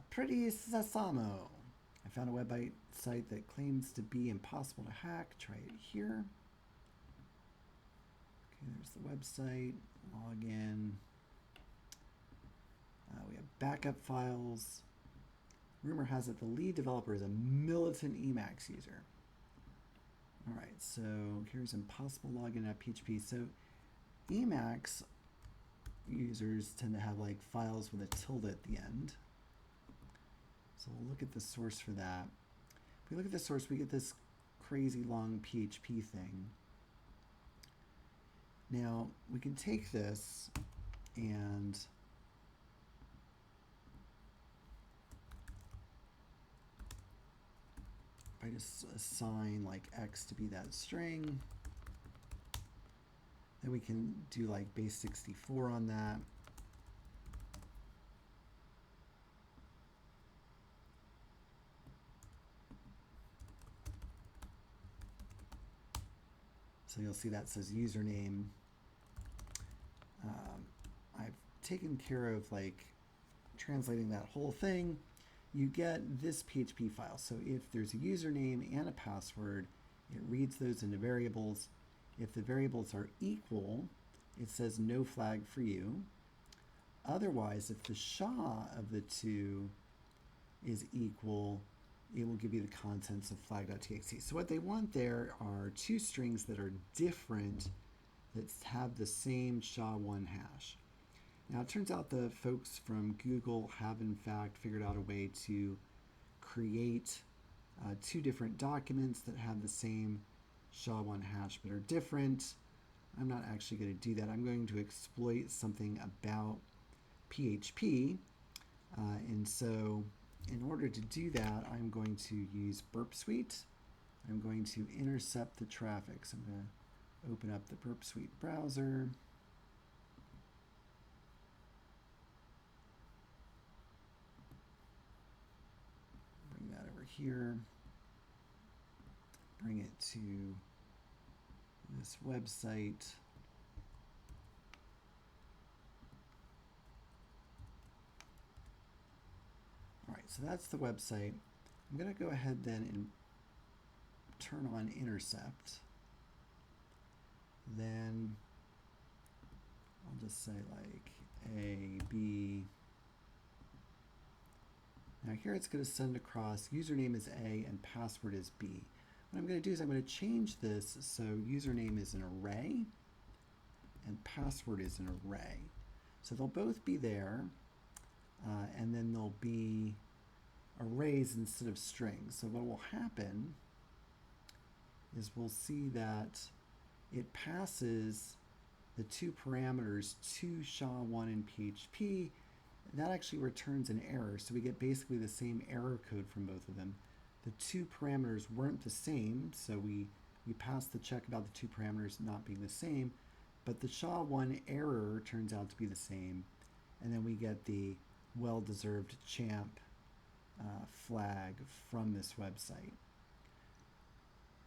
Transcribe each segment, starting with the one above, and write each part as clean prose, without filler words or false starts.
Apriti sesamo. I found a website that claims to be impossible to hack. Try it here. Okay, there's the website. Log in. We have backup files. Rumor has it the lead developer is a militant Emacs user. All right, so here's impossible login at PHP. So Emacs users tend to have like files with a tilde at the end. So we'll look at the source for that. If we look at the source, we get this crazy long PHP thing. Now we can take this and I just assign like X to be that string. Then we can do like base 64 on that. So you'll see that says username. I've taken care of like translating that whole thing. You get this PHP file. So if there's a username and a password, it reads those into variables. If the variables are equal, it says no flag for you. Otherwise, if the SHA of the two is equal, it will give you the contents of flag.txt. So what they want there are two strings that are different that have the same SHA1 hash. Now, it turns out the folks from Google have, in fact, figured out a way to create two different documents that have the same SHA1 hash but are different. I'm not actually going to do that. I'm going to exploit something about PHP. And so in order to do that, I'm going to use Burpsuite. I'm going to intercept the traffic. So I'm going to open up the Burpsuite browser. Bring that over here. Bring it to this website. All right, so that's the website. I'm going to go ahead then and turn on intercept. Then I'll just say like A, B. Now here it's going to send across username is A and password is B. What I'm going to do is I'm going to change this so username is an array and password is an array. So they'll both be there, and then they'll be arrays instead of strings. So what will happen is we'll see that it passes the two parameters to SHA1 in PHP. That actually returns an error. So we get basically the same error code from both of them. The two parameters weren't the same, so we passed the check about the two parameters not being the same, but the SHA1 error turns out to be the same, and then we get the well-deserved champ flag from this website.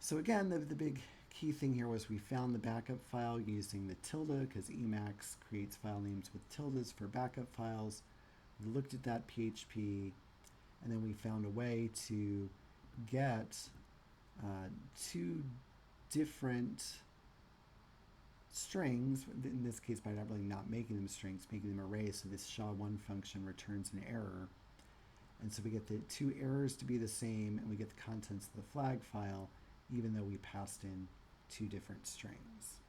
So again, the big key thing here was we found the backup file using the tilde, because Emacs creates file names with tildes for backup files. We looked at that PHP, and then we found a way to get two different strings, in this case by not making them strings, making them arrays, so this SHA1 function returns an error. And so we get the two errors to be the same, and we get the contents of the flag file, even though we passed in two different strings.